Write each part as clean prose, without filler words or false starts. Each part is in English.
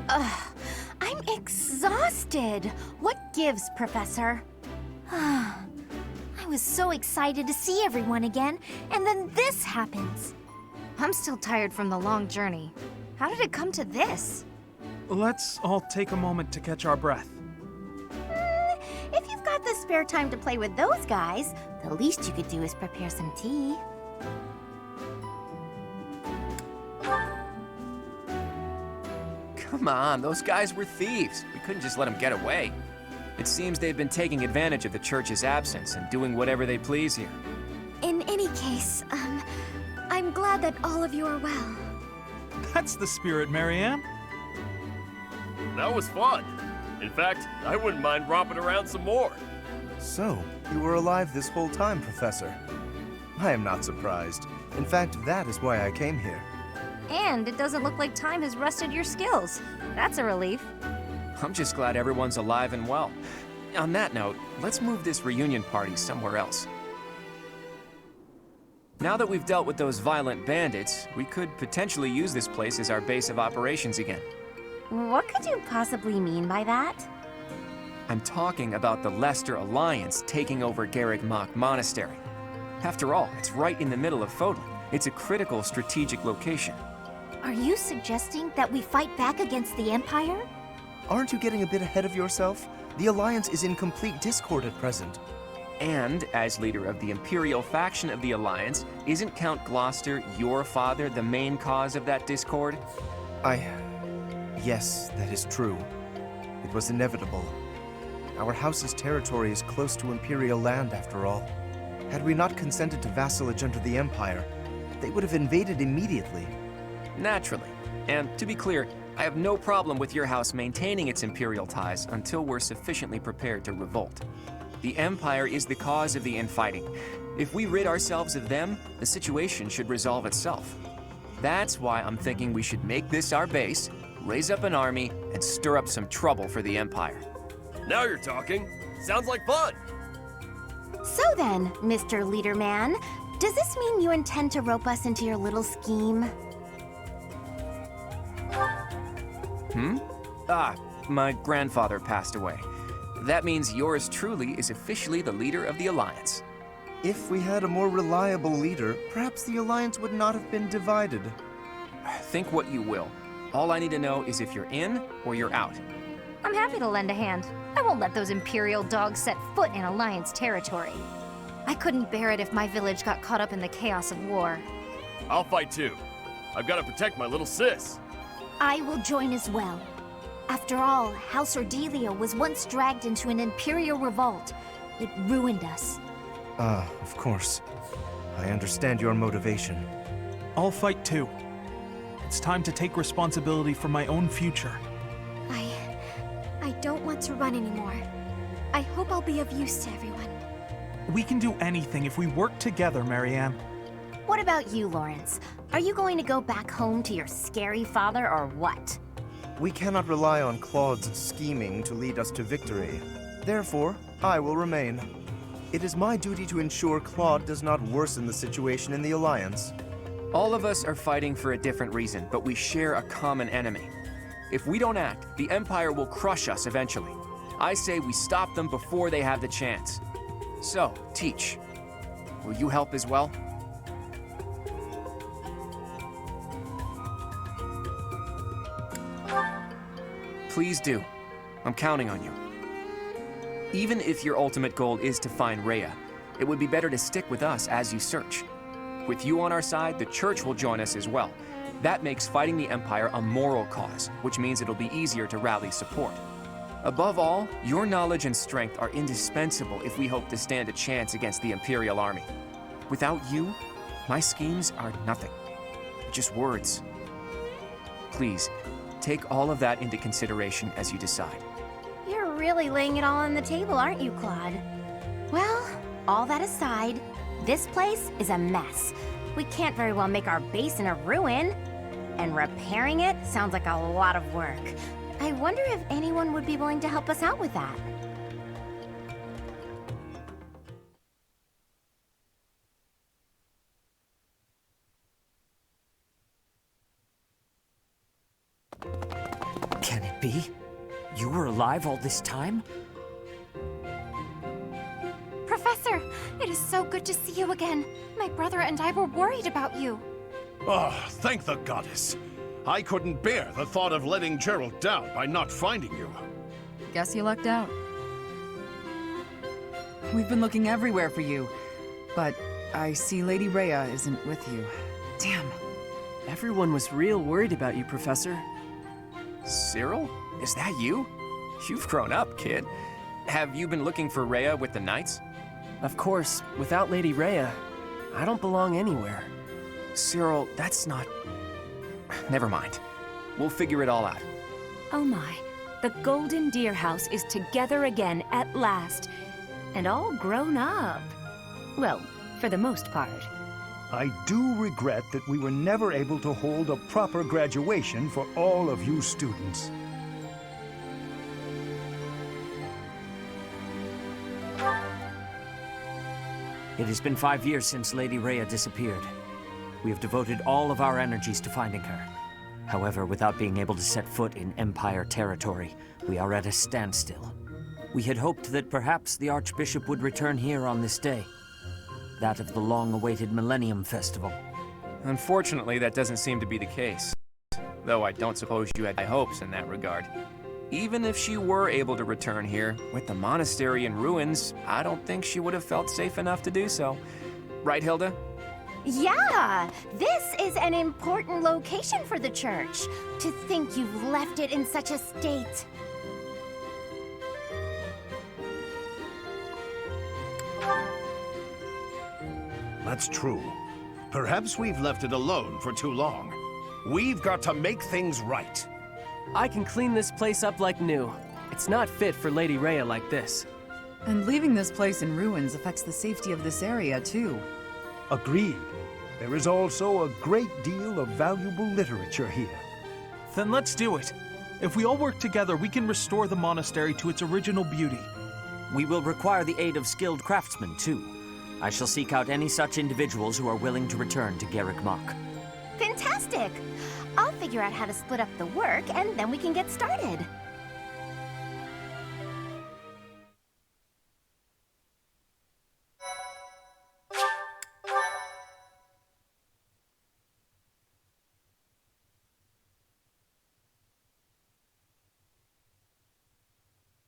I'm exhausted. What gives, Professor? I was so excited to see everyone again, and then this happens. I'm still tired from the long journey. How did it come to this? Let's all take a moment to catch our breath. If you've got the spare time to play with those guys, the least you could do is prepare some tea. Come on, those guys were thieves. We couldn't just let them get away. It seems they've been taking advantage of the church's absence and doing whatever they please here. In any case, I'm glad that all of you are well. That's the spirit, Marianne. That was fun. In fact, I wouldn't mind romping around some more. So, you were alive this whole time, Professor. I am not surprised. In fact, that is why I came here. And it doesn't look like time has rusted your skills. That's a relief. I'm just glad everyone's alive and well. On that note, let's move this reunion party somewhere else. Now that we've dealt with those violent bandits, we could potentially use this place as our base of operations again. What could you possibly mean by that? I'm talking about the Leicester Alliance taking over Garreg-Mach Monastery. After all, it's right in the middle of Fodlan. It's a critical strategic location. Are you suggesting that we fight back against the Empire? Aren't you getting a bit ahead of yourself? The Alliance is in complete discord at present. And, as leader of the Imperial faction of the Alliance, isn't Count Gloucester, your father, the main cause of that discord? Yes, that is true. It was inevitable. Our house's territory is close to Imperial land, after all. Had we not consented to vassalage under the Empire, they would have invaded immediately. Naturally. And to be clear, I have no problem with your house maintaining its Imperial ties until we're sufficiently prepared to revolt. The Empire is the cause of the infighting. If we rid ourselves of them, the situation should resolve itself. That's why I'm thinking we should make this our base, raise up an army, and stir up some trouble for the Empire. Now you're talking. Sounds like fun. So then, Mr. Leaderman, does this mean you intend to rope us into your little scheme? My grandfather passed away. That means yours truly is officially the leader of the Alliance. If we had a more reliable leader, perhaps the Alliance would not have been divided. Think what you will. All I need to know is if you're in or you're out. I'm happy to lend a hand. I won't let those Imperial dogs set foot in Alliance territory. I couldn't bear it if my village got caught up in the chaos of war. I'll fight too. I've got to protect my little sis. I will join as well. After all, House Ordelia was once dragged into an Imperial revolt. It ruined us. Of course. I understand your motivation. I'll fight too. It's time to take responsibility for my own future. I don't want to run anymore. I hope I'll be of use to everyone. We can do anything if we work together, Marianne. What about you, Lawrence? Are you going to go back home to your scary father or what? We cannot rely on Claude's scheming to lead us to victory. Therefore, I will remain. It is my duty to ensure Claude does not worsen the situation in the Alliance. All of us are fighting for a different reason, but we share a common enemy. If we don't act, the Empire will crush us eventually. I say we stop them before they have the chance. So, Teach, will you help as well? Please do. I'm counting on you. Even if your ultimate goal is to find Rhea, it would be better to stick with us as you search. With you on our side, the Church will join us as well. That makes fighting the Empire a moral cause, which means it'll be easier to rally support. Above all, your knowledge and strength are indispensable if we hope to stand a chance against the Imperial army. Without you, my schemes are nothing. Just words. Please, take all of that into consideration as you decide. You're really laying it all on the table, aren't you, Claude? Well, all that aside, this place is a mess. We can't very well make our base in a ruin. And repairing it sounds like a lot of work. I wonder if anyone would be willing to help us out with that. Can Bee, you were alive all this time? Professor, it is so good to see you again. My brother and I were worried about you. Oh, thank the goddess. I couldn't bear the thought of letting Gerald down by not finding you. Guess you lucked out. We've been looking everywhere for you, but I see Lady Rhea isn't with you. Damn. Everyone was real worried about you, Professor. Cyril? Is that you? You've grown up, kid. Have you been looking for Rhea with the Knights? Of course, without Lady Rhea, I don't belong anywhere. Cyril, that's not... Never mind. We'll figure it all out. Oh my, the Golden Deer House is together again at last. And all grown up. Well, for the most part. I do regret that we were never able to hold a proper graduation for all of you students. It has been 5 years since Lady Rhea disappeared. We have devoted all of our energies to finding her. However, without being able to set foot in Empire territory, we are at a standstill. We had hoped that perhaps the Archbishop would return here on this day. That of the long-awaited Millennium Festival. Unfortunately, that doesn't seem to be the case. Though I don't suppose you had high hopes in that regard. Even if she were able to return here, with the monastery in ruins, I don't think she would have felt safe enough to do so. Right, Hilda? Yeah, this is an important location for the church. To think you've left it in such a state. That's true. Perhaps we've left it alone for too long. We've got to make things right. I can clean this place up like new. It's not fit for Lady Rhea like this. And leaving this place in ruins affects the safety of this area, too. Agreed. There is also a great deal of valuable literature here. Then let's do it. If we all work together, we can restore the monastery to its original beauty. We will require the aid of skilled craftsmen, too. I shall seek out any such individuals who are willing to return to Garrick Mach. Fantastic! I'll figure out how to split up the work, and then we can get started.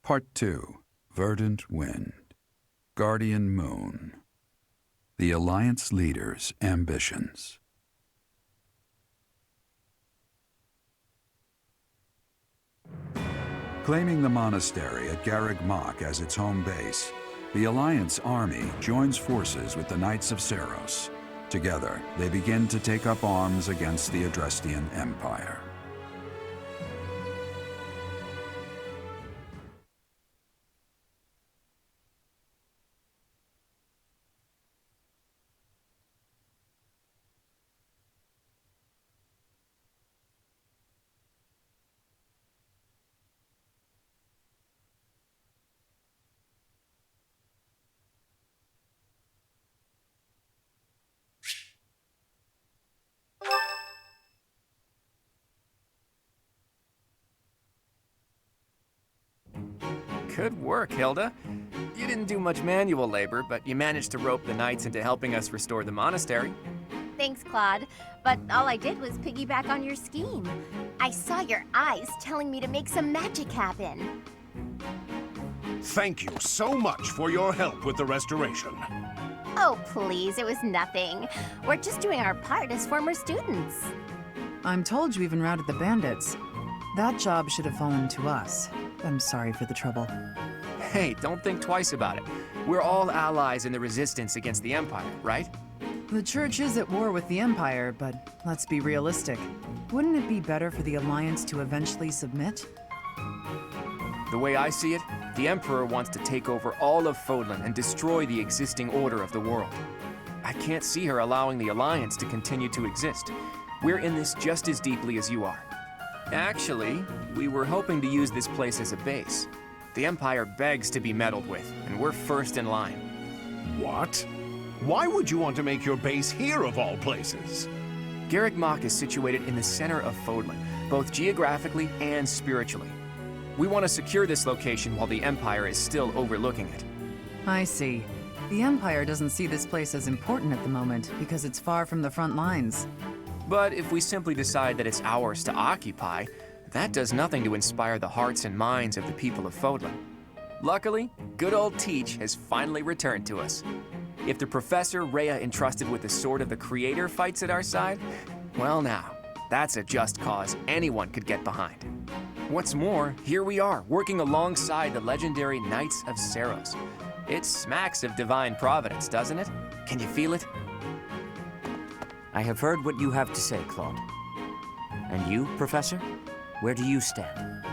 Part 2. Verdant Wind. Guardian Moon. The Alliance Leader's Ambitions. Claiming the monastery at Garrick Mach as its home base, the Alliance army joins forces with the Knights of Seros. Together, they begin to take up arms against the Adrestian Empire. Good work, Hilda. You didn't do much manual labor, but you managed to rope the Knights into helping us restore the monastery. Thanks, Claude. But all I did was piggyback on your scheme. I saw your eyes telling me to make some magic happen. Thank you so much for your help with the restoration. Oh, please, it was nothing. We're just doing our part as former students. I'm told you even routed the bandits. That job should have fallen to us. I'm sorry for the trouble. Hey, don't think twice about it. We're all allies in the resistance against the Empire, right? The Church is at war with the Empire, but let's be realistic. Wouldn't it be better for the Alliance to eventually submit? The way I see it, the Emperor wants to take over all of Fodlan and destroy the existing order of the world. I can't see her allowing the Alliance to continue to exist. We're in this just as deeply as you are. Actually, we were hoping to use this place as a base. The Empire begs to be meddled with, and we're first in line. What? Why would you want to make your base here of all places? Garrick Mach is situated in the center of Fodlan, both geographically and spiritually. We want to secure this location while the Empire is still overlooking it. I see. The Empire doesn't see this place as important at the moment because it's far from the front lines. But if we simply decide that it's ours to occupy, that does nothing to inspire the hearts and minds of the people of Fodlan. Luckily, good old Teach has finally returned to us. If the Professor Rhea entrusted with the Sword of the Creator fights at our side, well now, that's a just cause anyone could get behind. What's more, here we are, working alongside the legendary Knights of Seros. It smacks of divine providence, doesn't it? Can you feel it? I have heard what you have to say, Claude. And you, Professor? Where do you stand?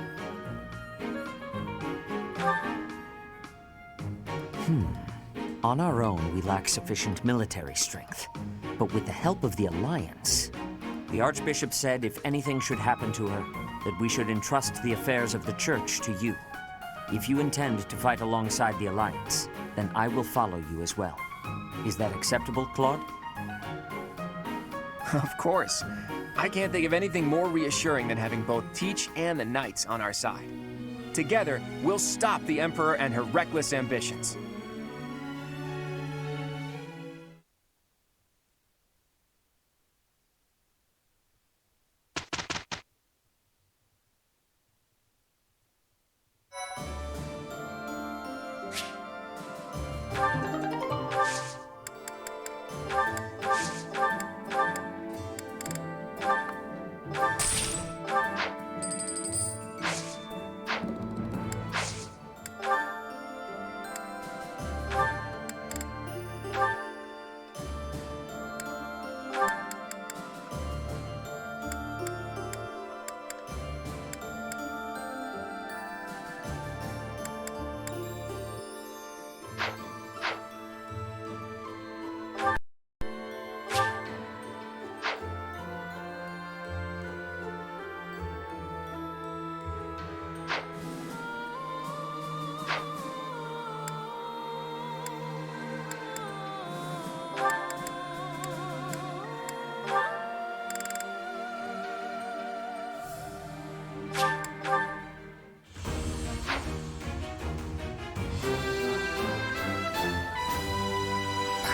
On our own, we lack sufficient military strength. But with the help of the Alliance, the Archbishop said if anything should happen to her, that we should entrust the affairs of the Church to you. If you intend to fight alongside the Alliance, then I will follow you as well. Is that acceptable, Claude? Of course. I can't think of anything more reassuring than having both Teach and the Knights on our side. Together, we'll stop the Emperor and her reckless ambitions.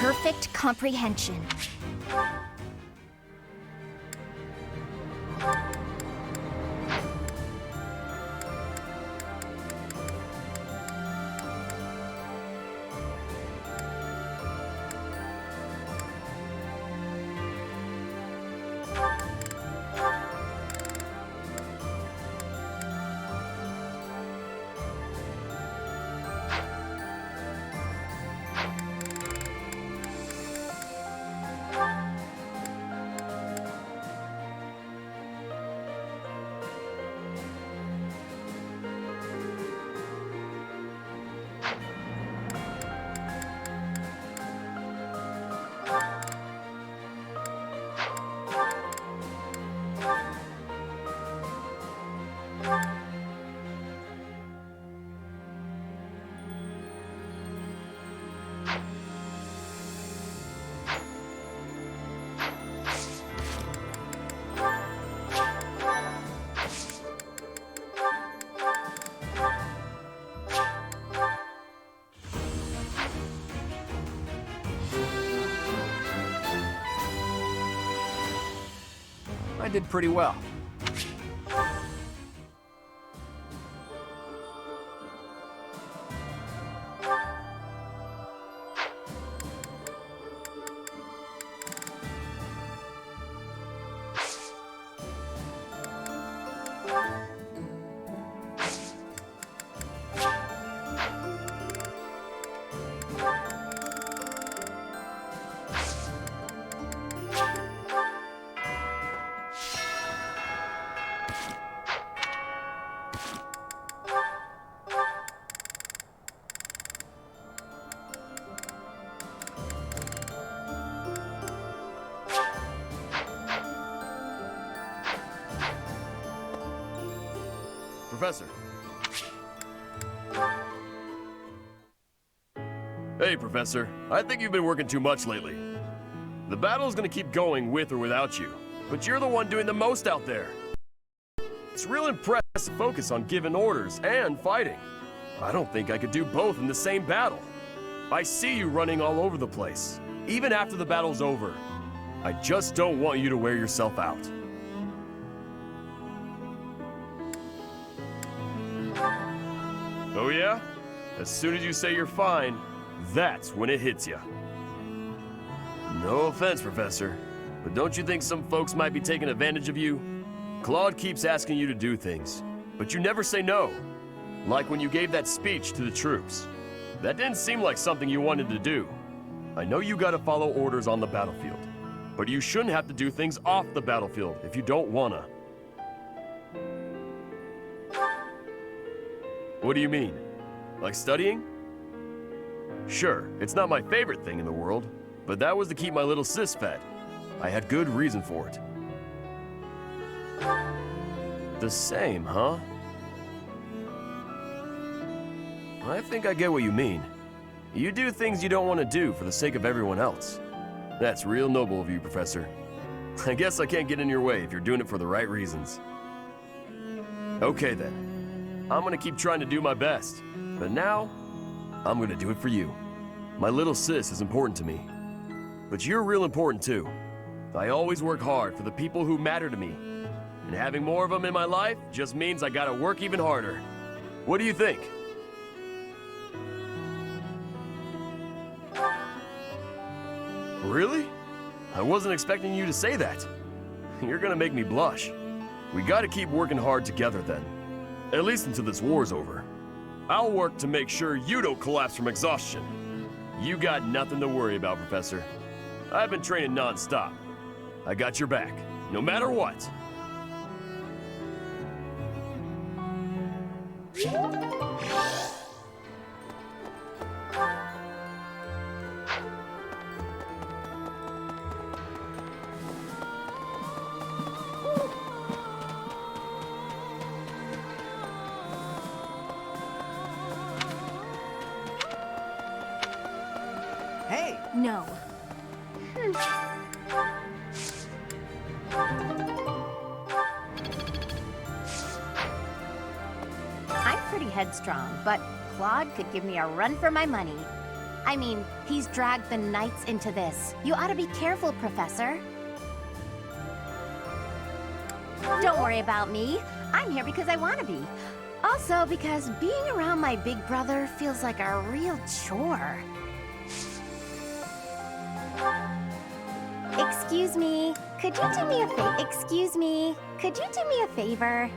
Perfect comprehension. I did pretty well. Professor. Hey, Professor. I think you've been working too much lately. The battle's gonna keep going with or without you, but you're the one doing the most out there. It's real impressive. has to focus on giving orders and fighting. I don't think I could do both in the same battle. I see you running all over the place, even after the battle's over. I just don't want you to wear yourself out. Oh yeah? As soon as you say you're fine, that's when it hits you. No offense, Professor, but don't you think some folks might be taking advantage of you? Claude keeps asking you to do things, but you never say no. Like when you gave that speech to the troops. That didn't seem like something you wanted to do. I know you gotta follow orders on the battlefield, but you shouldn't have to do things off the battlefield if you don't wanna. What do you mean? Like studying? Sure, it's not my favorite thing in the world, but that was to keep my little sis fed. I had good reason for it. The same, huh? I think I get what you mean. You do things you don't want to do for the sake of everyone else. That's real noble of you, Professor. I guess I can't get in your way if you're doing it for the right reasons. Okay then. I'm gonna keep trying to do my best. But now, I'm gonna do it for you. My little sis is important to me. But you're real important too. I always work hard for the people who matter to me. And having more of them in my life just means I gotta work even harder. What do you think? Really? I wasn't expecting you to say that. You're gonna make me blush. We gotta keep working hard together then. At least until this war's over. I'll work to make sure you don't collapse from exhaustion. You got nothing to worry about, Professor. I've been training non-stop. I got your back, no matter what. Hey! No. I'm pretty headstrong, but Claude could give me a run for my money. I mean, he's dragged the Knights into this. You ought to be careful, Professor. Don't worry about me. I'm here because I want to be. Also, because being around my big brother feels like a real chore. Excuse me, could you do me a favor? Excuse me, could you do me a favor?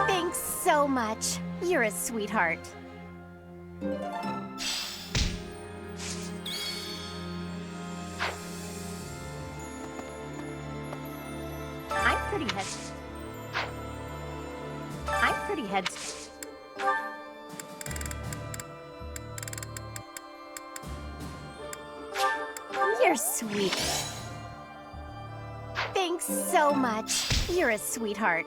Thanks so much. You're a sweetheart. I'm pretty head. You're sweet. Thanks so much. You're a sweetheart.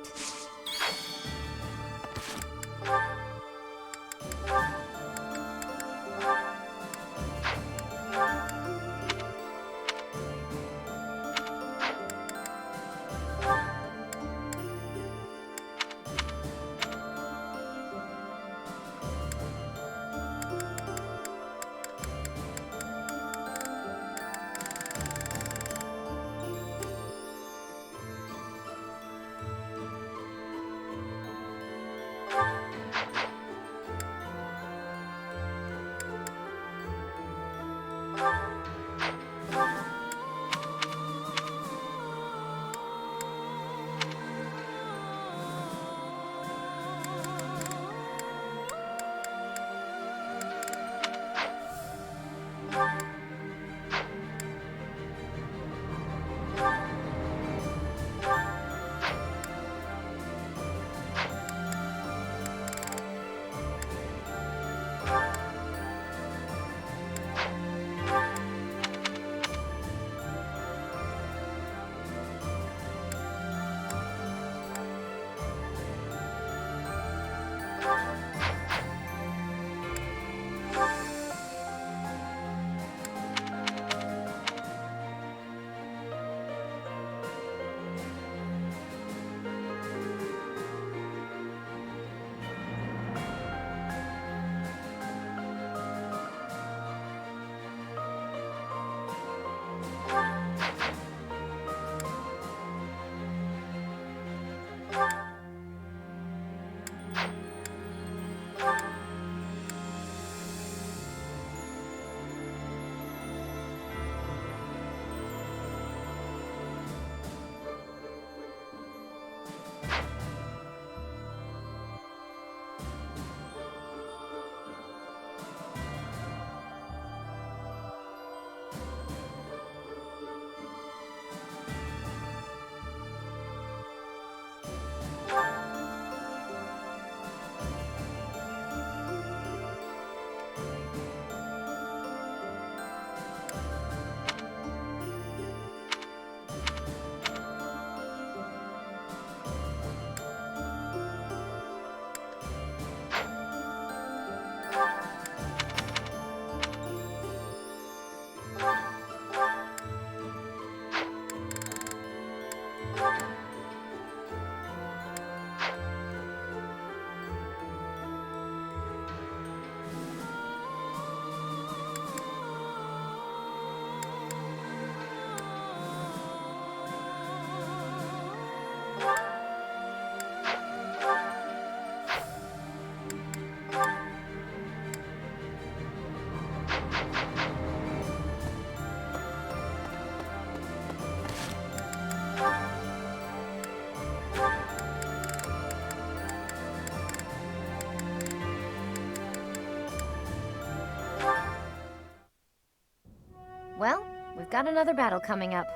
we've got another battle coming up.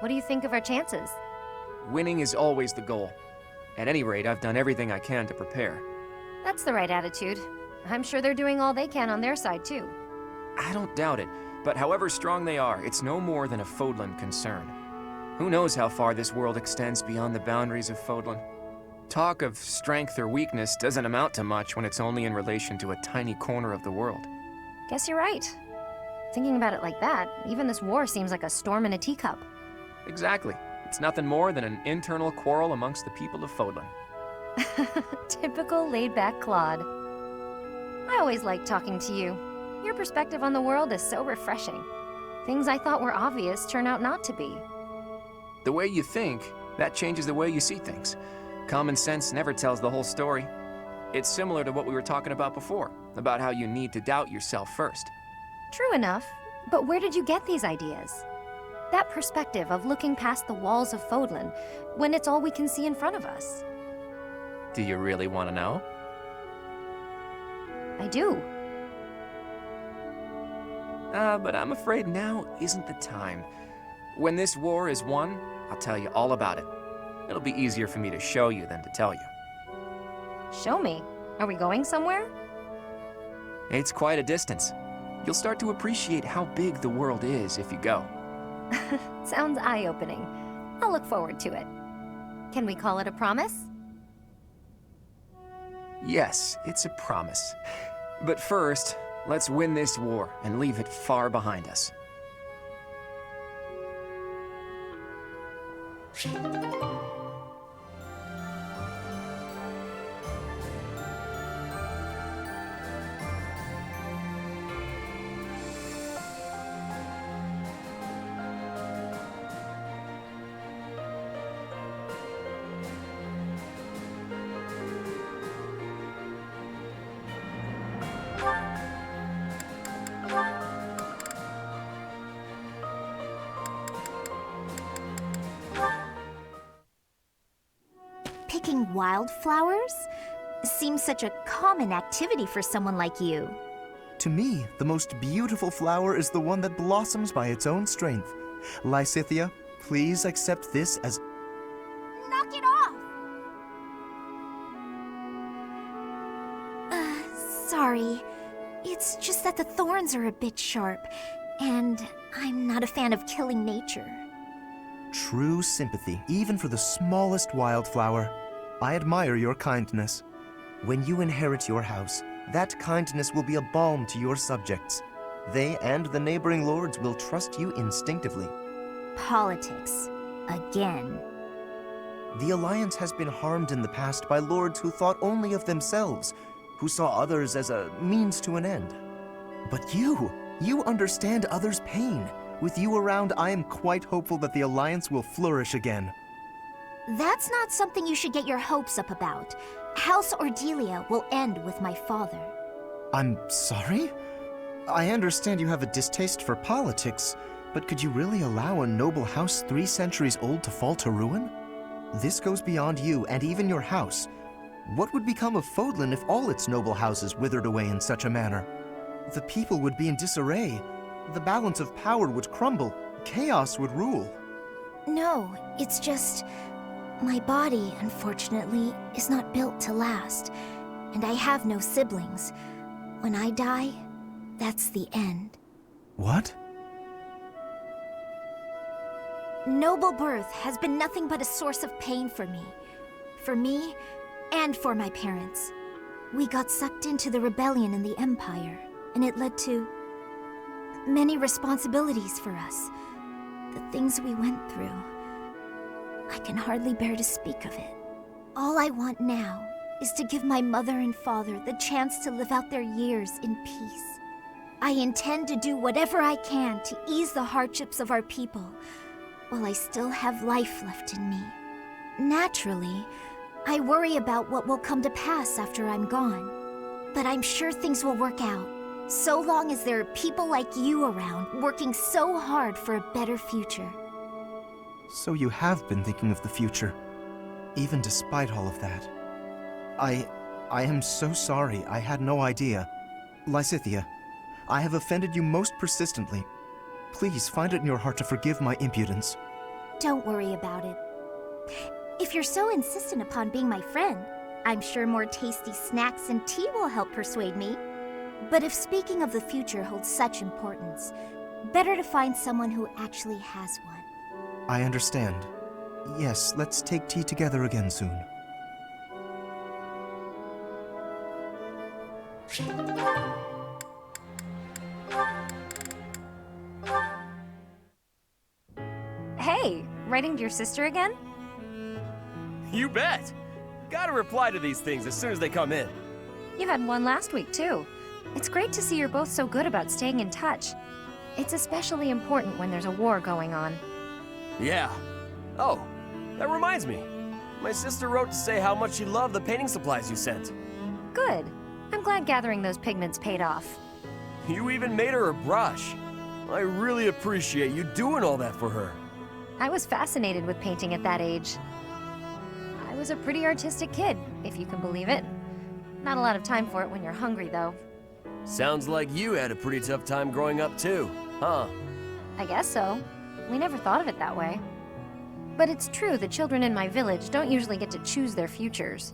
What do you think of our chances? Winning is always the goal. At any rate, I've done everything I can to prepare. That's the right attitude. I'm sure they're doing all they can on their side, too. I don't doubt it, but however strong they are, it's no more than a Fodlan concern. Who knows how far this world extends beyond the boundaries of Fodlan? Talk of strength or weakness doesn't amount to much when it's only in relation to a tiny corner of the world. Guess you're right. Thinking about it like that, even this war seems like a storm in a teacup. Exactly. It's nothing more than an internal quarrel amongst the people of Fodlan. Typical laid-back Claude. I always like talking to you. Your perspective on the world is so refreshing. Things I thought were obvious turn out not to be. The way you think, that changes the way you see things. Common sense never tells the whole story. It's similar to what we were talking about before, about how you need to doubt yourself first. True enough, but where did you get these ideas? That perspective of looking past the walls of Fodlan, when it's all we can see in front of us. Do you really want to know? I do. But I'm afraid now isn't the time. When this war is won, I'll tell you all about it. It'll be easier for me to show you than to tell you. Show me. Are we going somewhere? It's quite a distance. You'll start to appreciate how big the world is if you go. Sounds eye-opening. I'll look forward to it. Can we call it a promise? Yes, it's a promise. But first, let's win this war and leave it far behind us. Picking wildflowers? Seems such a common activity for someone like you. To me, the most beautiful flower is the one that blossoms by its own strength. Lysithea, please accept this as... Knock it off! Sorry. It's just that the thorns are a bit sharp, and I'm not a fan of killing nature. True sympathy, even for the smallest wildflower. I admire your kindness. When you inherit your house, that kindness will be a balm to your subjects. They and the neighboring lords will trust you instinctively. Politics. Again. The Alliance has been harmed in the past by lords who thought only of themselves, who saw others as a means to an end. But you understand others' pain. With you around, I am quite hopeful that the Alliance will flourish again. That's not something you should get your hopes up about. House Ordelia will end with my father. I'm sorry? I understand you have a distaste for politics, but could you really allow a noble house 3 centuries old to fall to ruin? This goes beyond you and even your house. What would become of Fodlan if all its noble houses withered away in such a manner? The people would be in disarray. The balance of power would crumble. Chaos would rule. No, it's just... my body, unfortunately, is not built to last, and I have no siblings. When I die, that's the end. What? Noble birth has been nothing but a source of pain for me. For me, and for my parents. We got sucked into the rebellion in the Empire, and it led to many responsibilities for us. The things we went through. I can hardly bear to speak of it. All I want now is to give my mother and father the chance to live out their years in peace. I intend to do whatever I can to ease the hardships of our people, while I still have life left in me. Naturally, I worry about what will come to pass after I'm gone. But I'm sure things will work out, so long as there are people like you around working so hard for a better future. So you have been thinking of the future, even despite all of that. I am so sorry. I had no idea. Lysithea, I have offended you most persistently. Please find it in your heart to forgive my impudence. Don't worry about it. If you're so insistent upon being my friend, I'm sure more tasty snacks and tea will help persuade me. But if speaking of the future holds such importance, better to find someone who actually has one. I understand. Yes, let's take tea together again soon. Hey, writing to your sister again? You bet! Gotta reply to these things as soon as they come in. You had one last week, too. It's great to see you're both so good about staying in touch. It's especially important when there's a war going on. Yeah. Oh, that reminds me. My sister wrote to say how much she loved the painting supplies you sent. Good. I'm glad gathering those pigments paid off. You even made her a brush. I really appreciate you doing all that for her. I was fascinated with painting at that age. I was a pretty artistic kid, if you can believe it. Not a lot of time for it when you're hungry, though. Sounds like you had a pretty tough time growing up, too, huh? I guess so. We never thought of it that way. But it's true the children in my village don't usually get to choose their futures.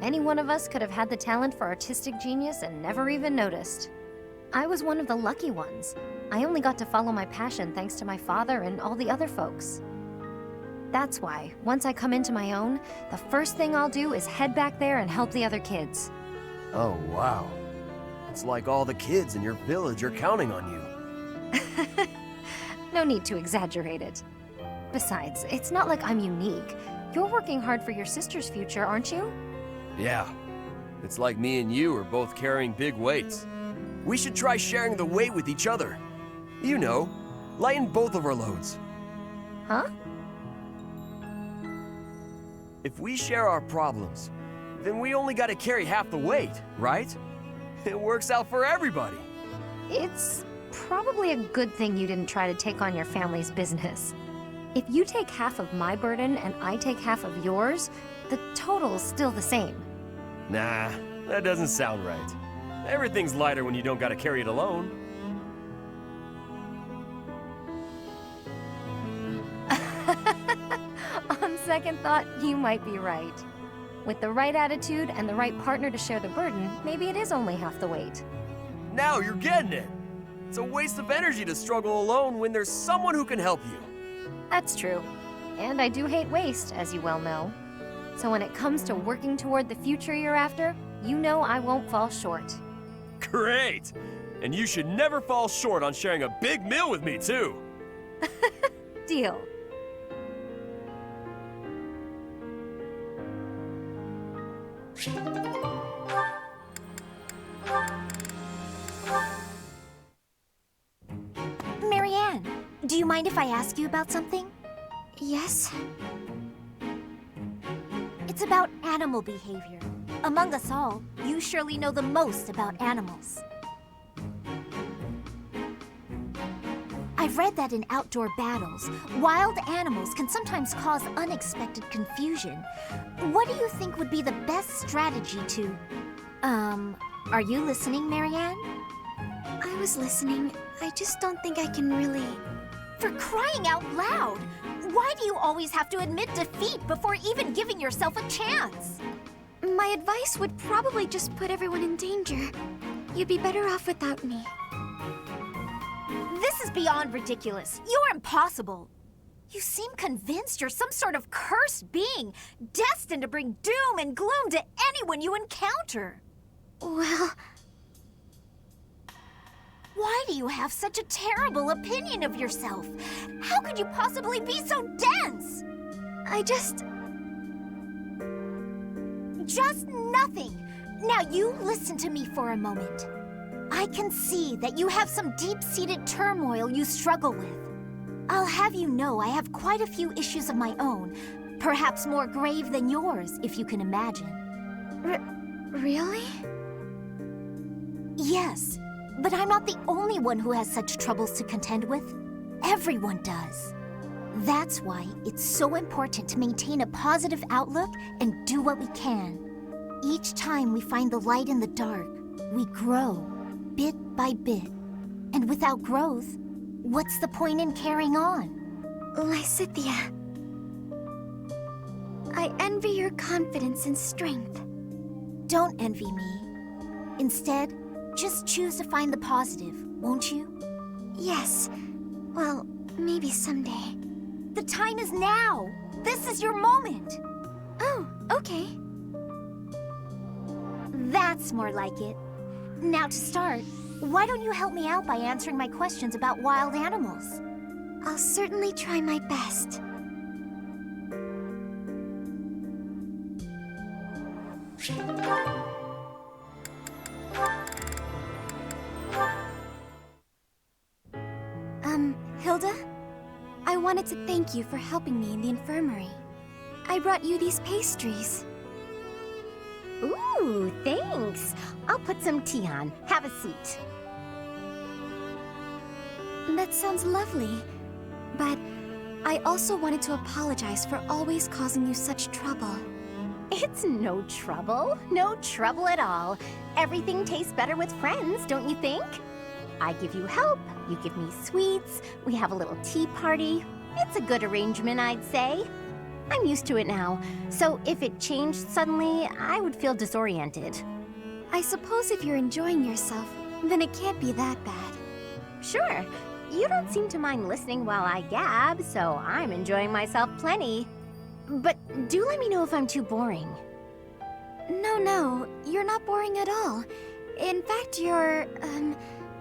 Any one of us could have had the talent for artistic genius and never even noticed. I was one of the lucky ones. I only got to follow my passion thanks to my father and all the other folks. That's why, once I come into my own, the first thing I'll do is head back there and help the other kids. Oh, wow. It's like all the kids in your village are counting on you. No need to exaggerate it. Besides, it's not like I'm unique. You're working hard for your sister's future, aren't you? Yeah. It's like me and you are both carrying big weights. We should try sharing the weight with each other. You know, lighten both of our loads. Huh? If we share our problems, then we only gotta carry half the weight, right? It works out for everybody. It's probably a good thing you didn't try to take on your family's business. If you take half of my burden and I take half of yours, the total's still the same. Nah, that doesn't sound right. Everything's lighter when you don't gotta carry it alone. On second thought, you might be right. With the right attitude and the right partner to share the burden, maybe it is only half the weight. Now you're getting it! It's a waste of energy to struggle alone when there's someone who can help you. That's true. And I do hate waste, as you well know. So when it comes to working toward the future you're after, you know I won't fall short. Great! And you should never fall short on sharing a big meal with me, too! Deal. Marianne, do you mind if I ask you about something? Yes? It's about animal behavior. Among us all, you surely know the most about animals. I've read that in outdoor battles, wild animals can sometimes cause unexpected confusion. What do you think would be the best strategy to... are you listening, Marianne? I was listening. I just don't think I can really... For crying out loud! Why do you always have to admit defeat before even giving yourself a chance? My advice would probably just put everyone in danger. You'd be better off without me. This is beyond ridiculous. You're impossible. You seem convinced you're some sort of cursed being, destined to bring doom and gloom to anyone you encounter. Well... Why do you have such a terrible opinion of yourself? How could you possibly be so dense? Just nothing. Now you listen to me for a moment. I can see that you have some deep-seated turmoil you struggle with. I'll have you know I have quite a few issues of my own, perhaps more grave than yours, if you can imagine. Really? Yes, but I'm not the only one who has such troubles to contend with. Everyone does. That's why it's so important to maintain a positive outlook and do what we can. Each time we find the light in the dark, we grow, bit by bit. And without growth, What's the point in carrying on? Lysithea, I envy your confidence and strength. Don't envy me. Instead, just choose to find the positive, won't you? Yes. Well, maybe someday. The time is now! This is your moment! Oh, okay. That's more like it. Now to start, why don't you help me out by answering my questions about wild animals? I'll certainly try my best. Hilda? I wanted to thank you for helping me in the infirmary. I brought you these pastries. Ooh, thanks. I'll put some tea on. Have a seat. That sounds lovely. But I also wanted to apologize for always causing you such trouble. It's no trouble. No trouble at all. Everything tastes better with friends, don't you think? I give you help, you give me sweets, we have a little tea party. It's a good arrangement, I'd say. I'm used to it now, so if it changed suddenly, I would feel disoriented. I suppose if you're enjoying yourself, then it can't be that bad. Sure. You don't seem to mind listening while I gab, so I'm enjoying myself plenty. But do let me know if I'm too boring. No, you're not boring at all. In fact, you're,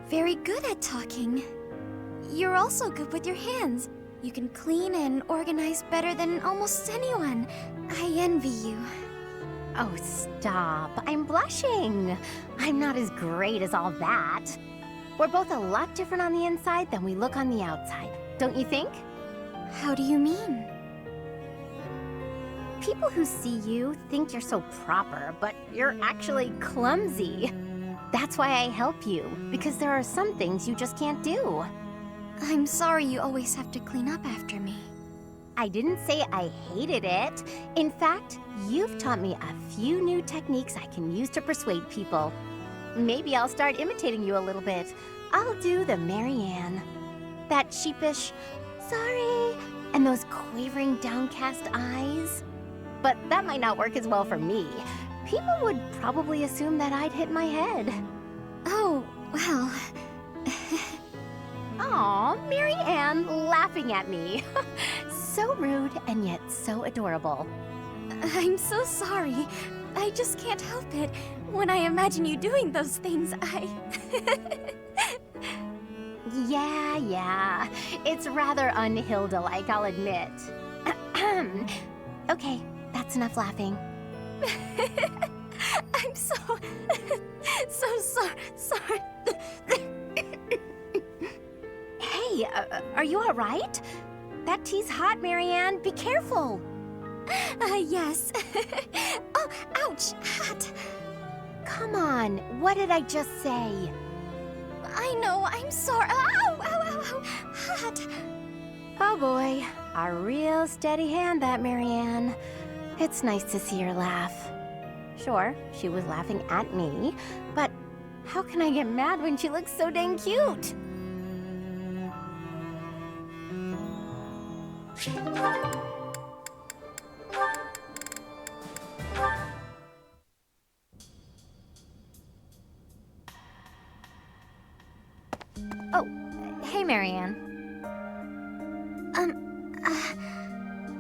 very good at talking. You're also good with your hands. You can clean and organize better than almost anyone. I envy you. Oh, stop. I'm blushing. I'm not as great as all that. We're both a lot different on the inside than we look on the outside, don't you think? How do you mean? People who see you think you're so proper, but you're actually clumsy. That's why I help you, because there are some things you just can't do. I'm sorry you always have to clean up after me. I didn't say I hated it. In fact, you've taught me a few new techniques I can use to persuade people. Maybe I'll start imitating you a little bit. I'll do the Marianne. That sheepish, sorry, and those quavering downcast eyes. But that might not work as well for me. People would probably assume that I'd hit my head. Oh, well... Aw, Marianne laughing at me. So rude and yet so adorable. I'm so sorry. I just can't help it. When I imagine you doing those things, Yeah. It's rather un-Hilda-like, I'll admit. Okay, that's enough laughing. I'm so sorry. Hey, are you all right? That tea's hot, Marianne. Be careful. Yes. Oh, ouch, hot. Come on, what did I just say? I know, I'm sorry. Ow, hot. Oh boy, a real steady hand, that Marianne. It's nice to see her laugh. Sure, she was laughing at me, but how can I get mad when she looks so dang cute? Oh, hey, Marianne.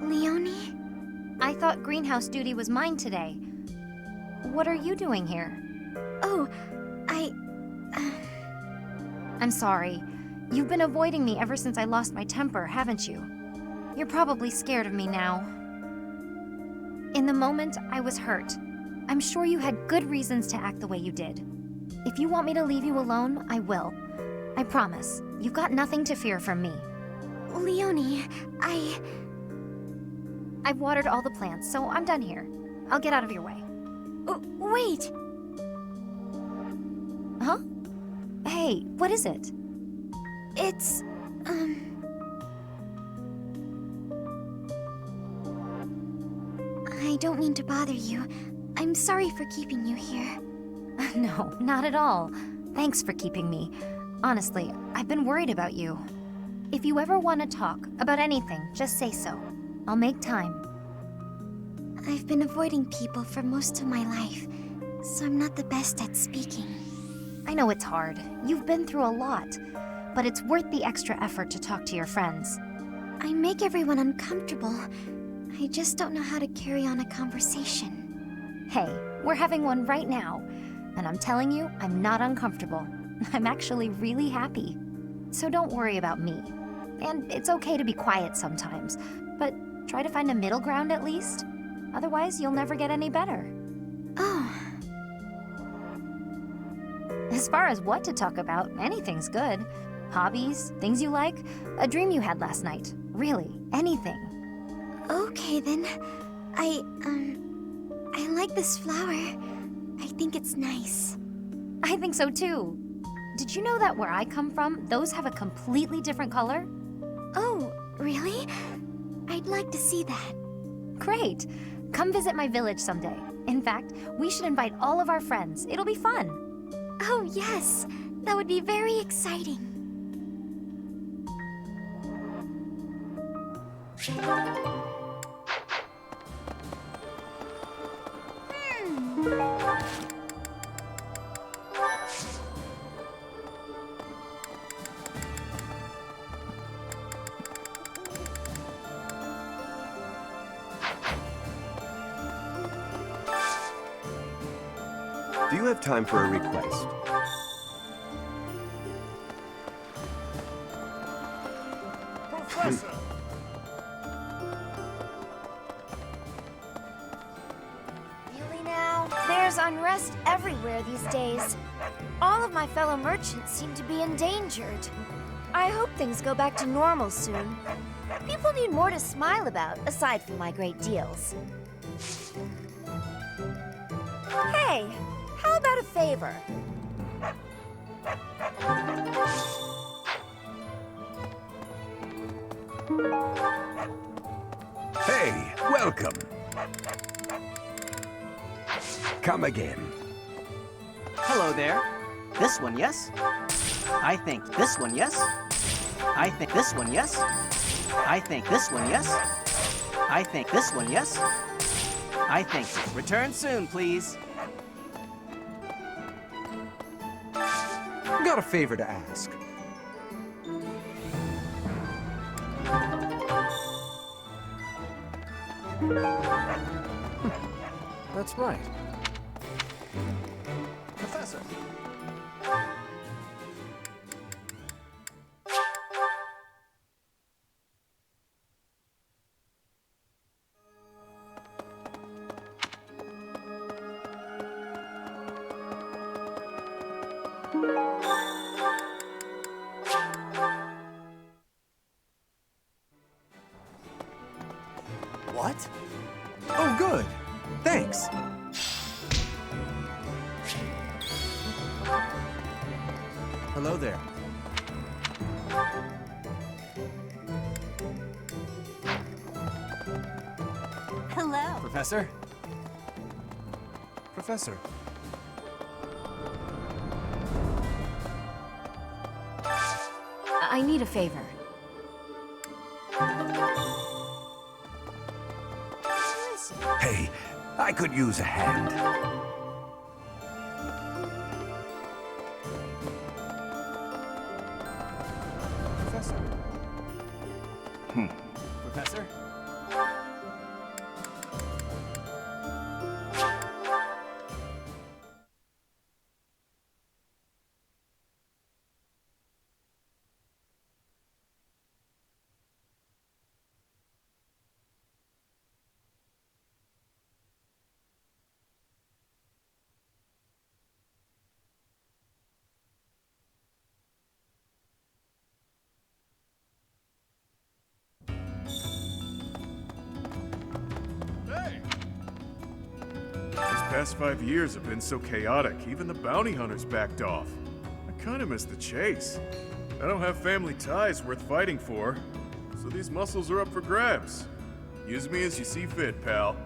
Leonie? I thought greenhouse duty was mine today. What are you doing here? Oh, I'm sorry. You've been avoiding me ever since I lost my temper, haven't you? You're probably scared of me now. In the moment, I was hurt. I'm sure you had good reasons to act the way you did. If you want me to leave you alone, I will. I promise. You've got nothing to fear from me. Leonie, I've watered all the plants, so I'm done here. I'll get out of your way. Wait! Huh? Hey, what is it? It's, I don't mean to bother you. I'm sorry for keeping you here. No, not at all. Thanks for keeping me. Honestly, I've been worried about you. If you ever want to talk about anything, just say so. I'll make time. I've been avoiding people for most of my life, so I'm not the best at speaking. I know it's hard. You've been through a lot. But it's worth the extra effort to talk to your friends. I make everyone uncomfortable. I just don't know how to carry on a conversation. Hey, we're having one right now. And I'm telling you, I'm not uncomfortable. I'm actually really happy. So don't worry about me. And it's okay to be quiet sometimes, but try to find a middle ground at least. Otherwise, you'll never get any better. Oh. As far as what to talk about, anything's good. Hobbies, things you like, a dream you had last night. Really, anything. Okay then. I like this flower. I think it's nice. I think so too. Did you know that where I come from, those have a completely different color? Oh, really? I'd like to see that. Great. Come visit my village someday. In fact, we should invite all of our friends. It'll be fun. Oh, yes. That would be very exciting. Do you have time for a request? Professor! Really now? There's unrest everywhere these days. All of my fellow merchants seem to be endangered. I hope things go back to normal soon. People need more to smile about, aside from my great deals. Hey, how about a favor? Hey, welcome. Come again. Hello there. This one, yes? I think this one, yes? I think this one, yes? I think this one, yes? I think this one, yes? I think. Return soon, please. Got a favor to ask. That's right. Professor. What? Oh, good. Thanks. Hello there. Hello. Professor? Professor. I need a favor. Hey, I could use a hand. Professor. Professor? Past 5 years have been so chaotic, even the bounty hunters backed off. I kinda miss the chase. I don't have family ties worth fighting for, so these muscles are up for grabs. Use me as you see fit, pal.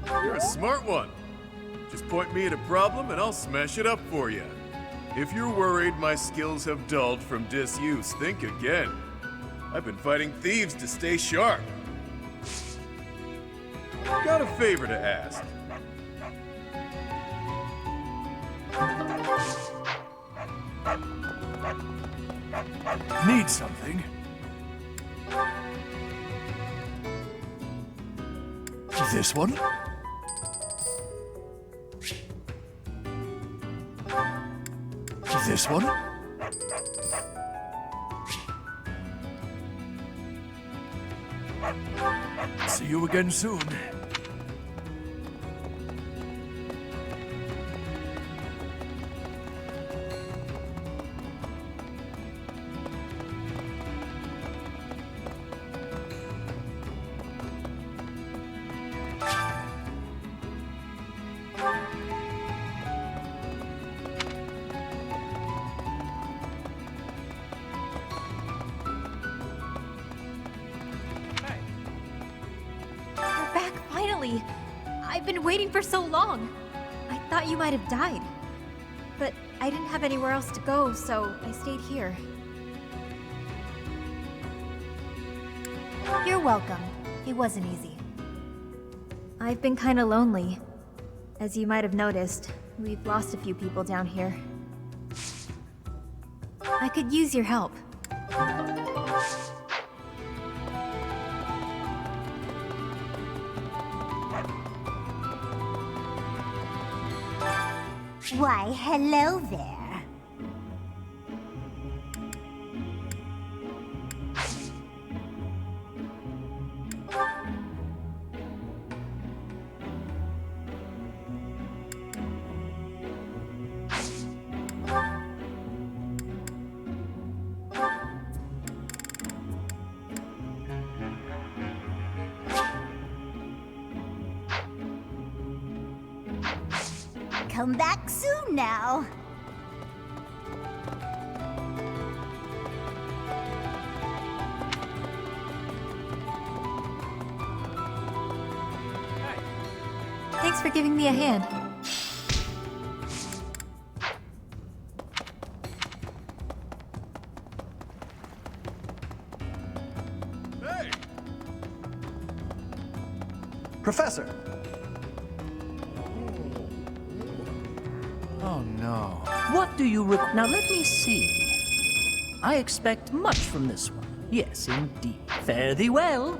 You're a smart one. Just point me at a problem and I'll smash it up for you. If you're worried my skills have dulled from disuse, think again. I've been fighting thieves to stay sharp. Got a favor to ask. Need something? This one? This one? See you again soon. I've been waiting for so long. I thought you might have died. But I didn't have anywhere else to go, so I stayed here. You're welcome. It wasn't easy. I've been kinda lonely. As you might have noticed, we've lost a few people down here. I could use your help. Why, hello there. Come back soon now. Thanks for giving me a hand. Hey! Professor! Oh no. What do you Now let me see. I expect much from this one. Yes, indeed. Fare thee well.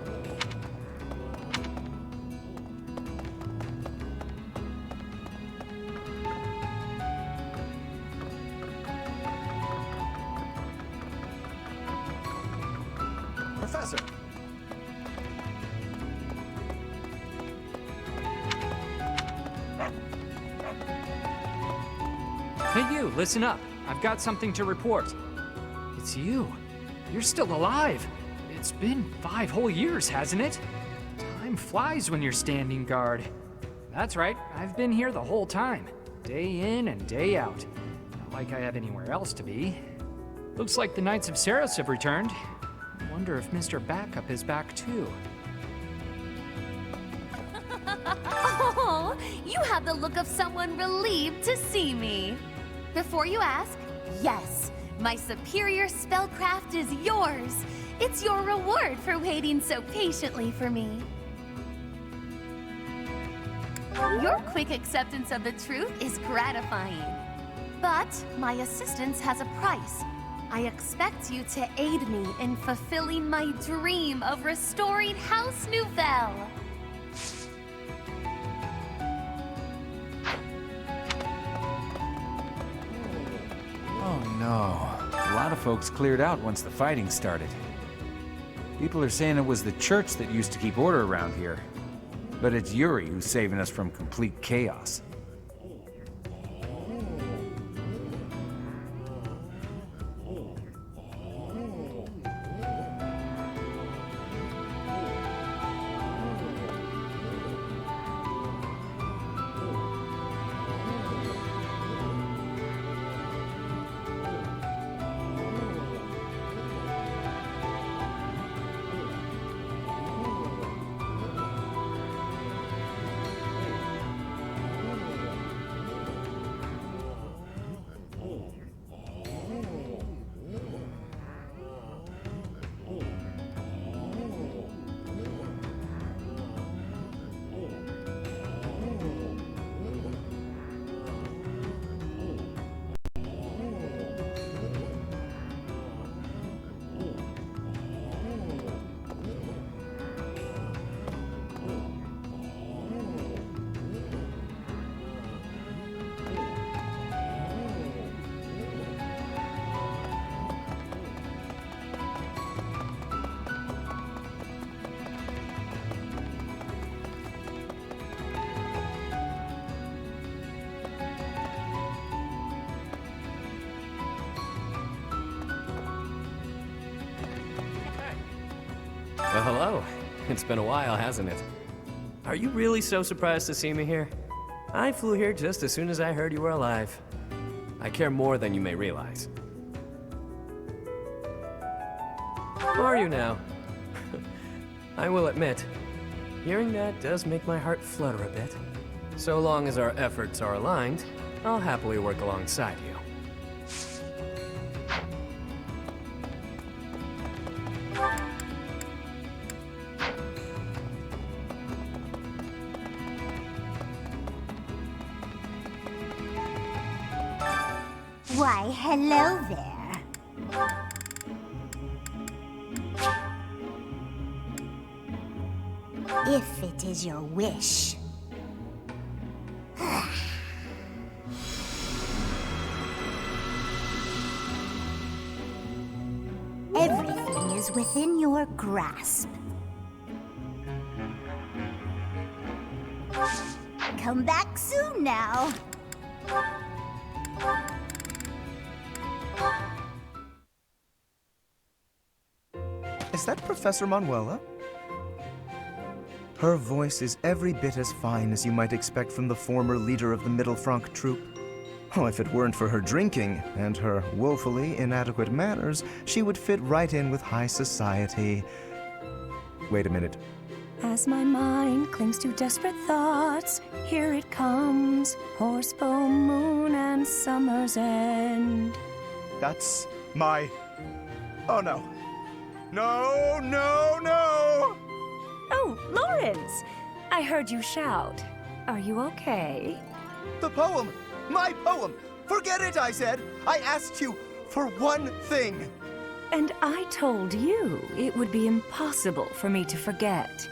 Professor! Hey you, listen up. I've got something to report. It's you. You're still alive. It's been 5 whole years, hasn't it? Time flies when you're standing guard. That's right, I've been here the whole time. Day in and day out. Not like I have anywhere else to be. Looks like the Knights of Saros have returned. I wonder if Mr. Backup is back too. Oh, you have the look of someone relieved to see me. Before you ask, yes, my superior spellcraft is yours. It's your reward for waiting so patiently for me. Your quick acceptance of the truth is gratifying. But my assistance has a price. I expect you to aid me in fulfilling my dream of restoring House Nouvelle. Oh no. A lot of folks cleared out once the fighting started. People are saying it was the church that used to keep order around here. But it's Yuri who's saving us from complete chaos. Well, hello. It's been a while, hasn't it? Are you really so surprised to see me here? I flew here just as soon as I heard you were alive. I care more than you may realize. Are you now? I will admit, hearing that does make my heart flutter a bit. So long as our efforts are aligned, I'll happily work alongside you. Why, hello there. If it is your wish. Everything is within your grasp. Come back soon now. Is that Professor Manuela? Her voice is every bit as fine as you might expect from the former leader of the Middle Franc troupe. Oh, if it weren't for her drinking and her woefully inadequate manners, she would fit right in with high society. Wait a minute. As my mind clings to desperate thoughts, here it comes, horse, full moon, and summer's end. That's my... Oh, no. No, no, no! Oh, Lawrence! I heard you shout. Are you okay? The poem! My poem! Forget it, I said! I asked you for one thing! And I told you it would be impossible for me to forget.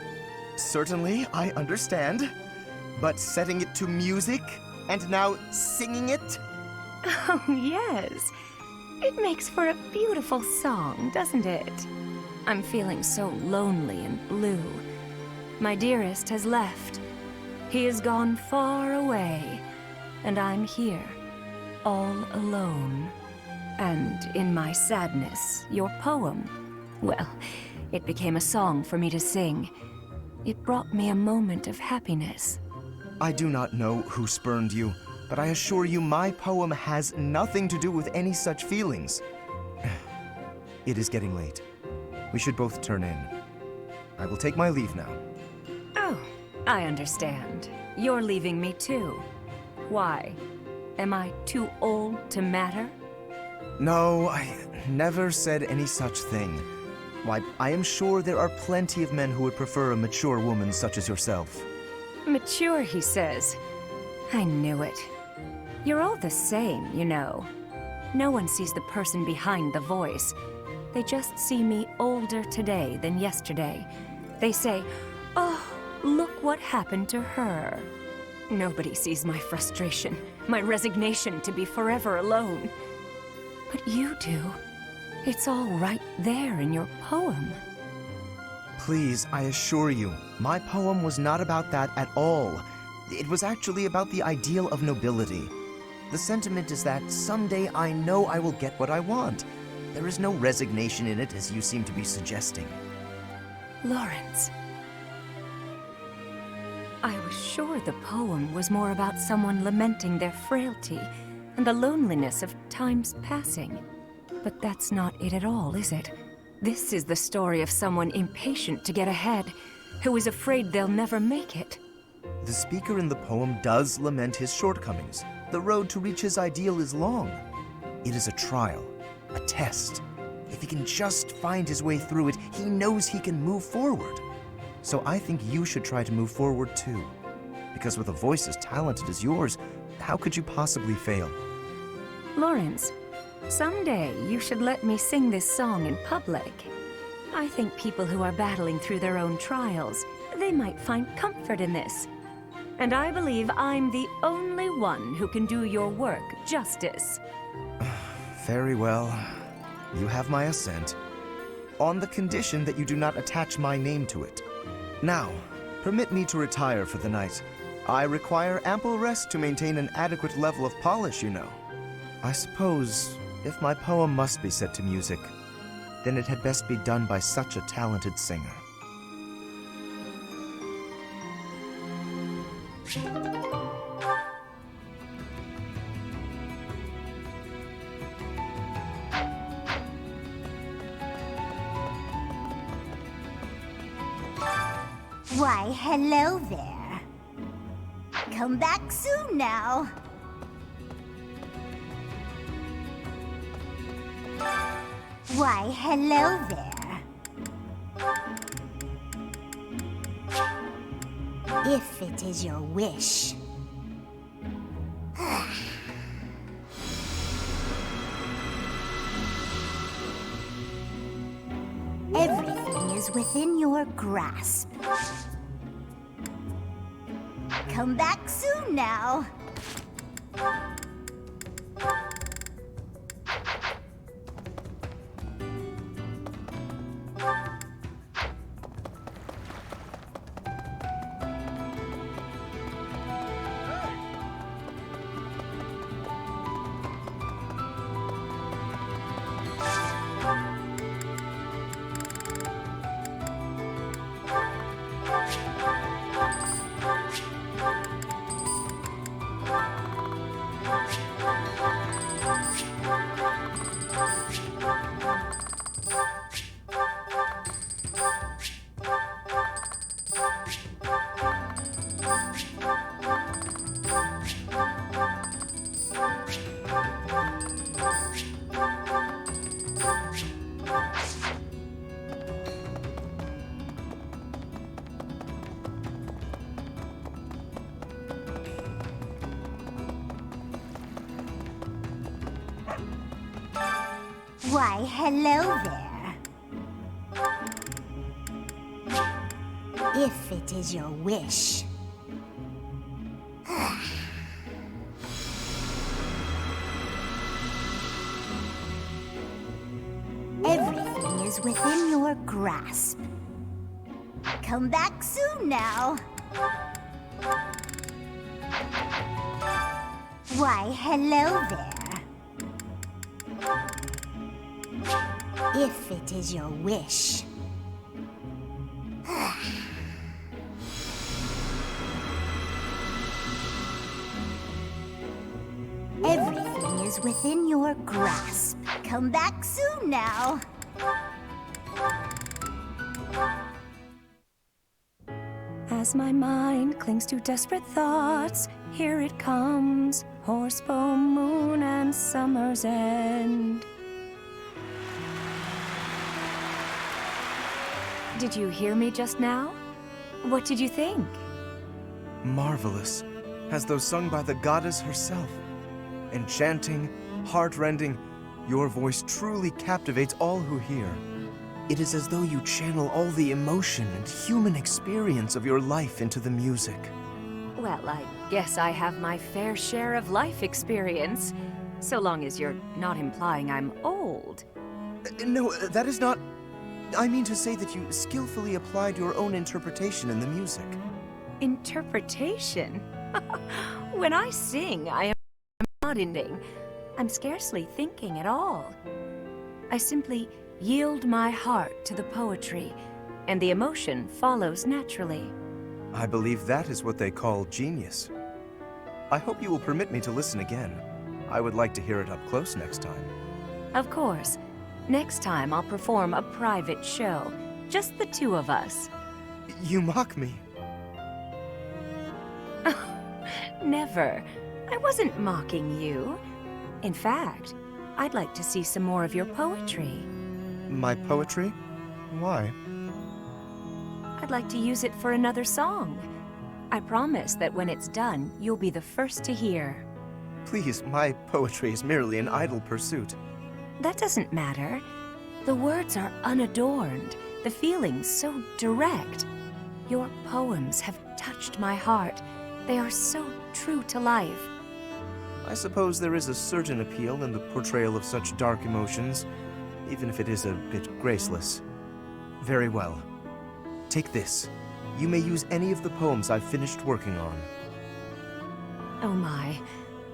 Certainly, I understand. But setting it to music, and now singing it? Oh, yes. It makes for a beautiful song, doesn't it? I'm feeling so lonely and blue. My dearest has left. He has gone far away, and I'm here, all alone. And in my sadness, your poem, well, it became a song for me to sing. It brought me a moment of happiness. I do not know who spurned you, but I assure you my poem has nothing to do with any such feelings. It is getting late. We should both turn in. I will take my leave now. Oh, I understand. You're leaving me too. Why? Am I too old to matter? No, I never said any such thing. Why, I am sure there are plenty of men who would prefer a mature woman such as yourself. Mature, he says. I knew it. You're all the same, you know. No one sees the person behind the voice. They just see me older today than yesterday. They say, "Oh, look what happened to her." Nobody sees my frustration, my resignation to be forever alone. But you do. It's all right there in your poem. Please, I assure you, my poem was not about that at all. It was actually about the ideal of nobility. The sentiment is that someday I know I will get what I want. There is no resignation in it, as you seem to be suggesting. Lawrence. I was sure the poem was more about someone lamenting their frailty and the loneliness of time's passing. But that's not it at all, is it? This is the story of someone impatient to get ahead, who is afraid they'll never make it. The speaker in the poem does lament his shortcomings. The road to reach his ideal is long. It is a trial, a test. If he can just find his way through it, he knows he can move forward. So I think you should try to move forward too. Because with a voice as talented as yours, how could you possibly fail? Lawrence, someday you should let me sing this song in public. I think people who are battling through their own trials, they might find comfort in this. And I believe I'm the only one who can do your work justice. Very well. You have my assent. On the condition that you do not attach my name to it. Now, permit me to retire for the night. I require ample rest to maintain an adequate level of polish, you know. I suppose, if my poem must be set to music, then it had best be done by such a talented singer. Why, hello there. Come back soon now. Why, hello there. If it is your wish. Everything is within your grasp. Come back soon now. Why, hello there. If it is your wish. Everything is within your grasp. Come back soon now. Why, hello there. If it is your wish. Everything is within your grasp. Come back soon now. As my mind clings to desperate thoughts, here it comes, horse, foam, moon, and summer's end. Did you hear me just now? What did you think? Marvelous, as though sung by the goddess herself. Enchanting, heartrending, your voice truly captivates all who hear. It is as though you channel all the emotion and human experience of your life into the music. Well, I guess I have my fair share of life experience, so long as you're not implying I'm old. No, that is not... I mean to say that you skillfully applied your own interpretation in the music. Interpretation? When I sing, I am not ending. I'm scarcely thinking at all. I simply yield my heart to the poetry, and the emotion follows naturally. I believe that is what they call genius. I hope you will permit me to listen again. I would like to hear it up close next time. Of course. Next time I'll perform a private show. Just the two of us. You mock me. Never. I wasn't mocking you. In fact, I'd like to see some more of your poetry. My poetry? Why? I'd like to use it for another song. I promise that when it's done, you'll be the first to hear. Please, my poetry is merely an idle pursuit. That doesn't matter. The words are unadorned, the feelings so direct. Your poems have touched my heart. They are so true to life. I suppose there is a certain appeal in the portrayal of such dark emotions, even if it is a bit graceless. Very well. Take this. You may use any of the poems I've finished working on. Oh my,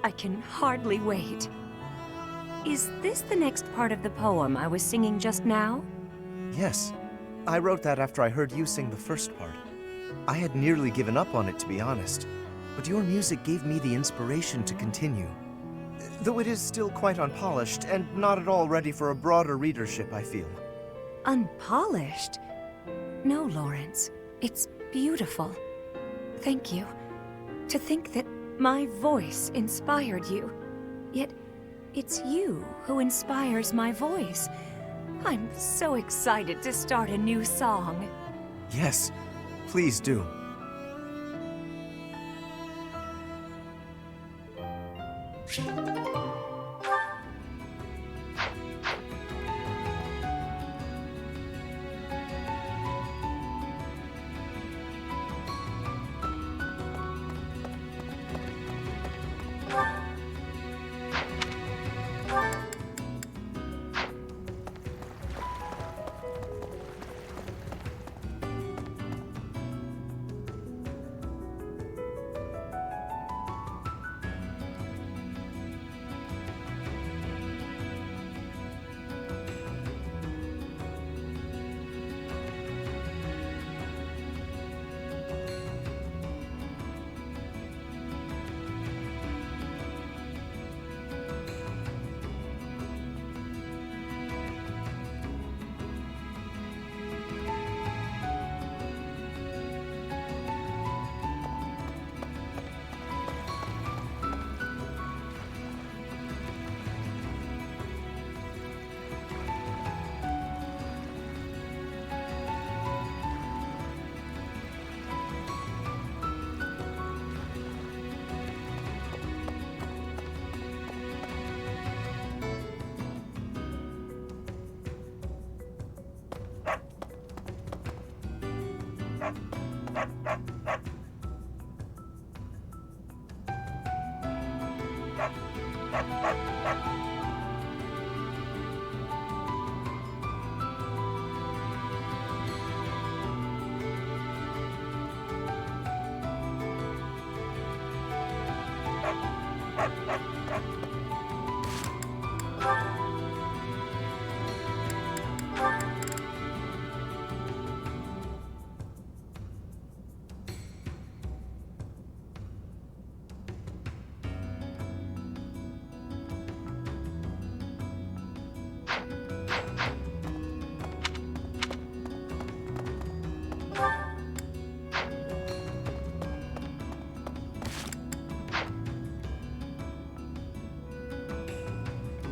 I can hardly wait. Is this the next part of the poem I was singing just now? Yes. I wrote that after I heard you sing the first part. I had nearly given up on it, to be honest. but your music gave me the inspiration to continue. Though it is still quite unpolished and not at all ready for a broader readership, I feel. Unpolished? No, Lawrence. It's beautiful. Thank you. To think that my voice inspired you. Yet, it's you who inspires my voice. I'm so excited to start a new song. Yes, please do.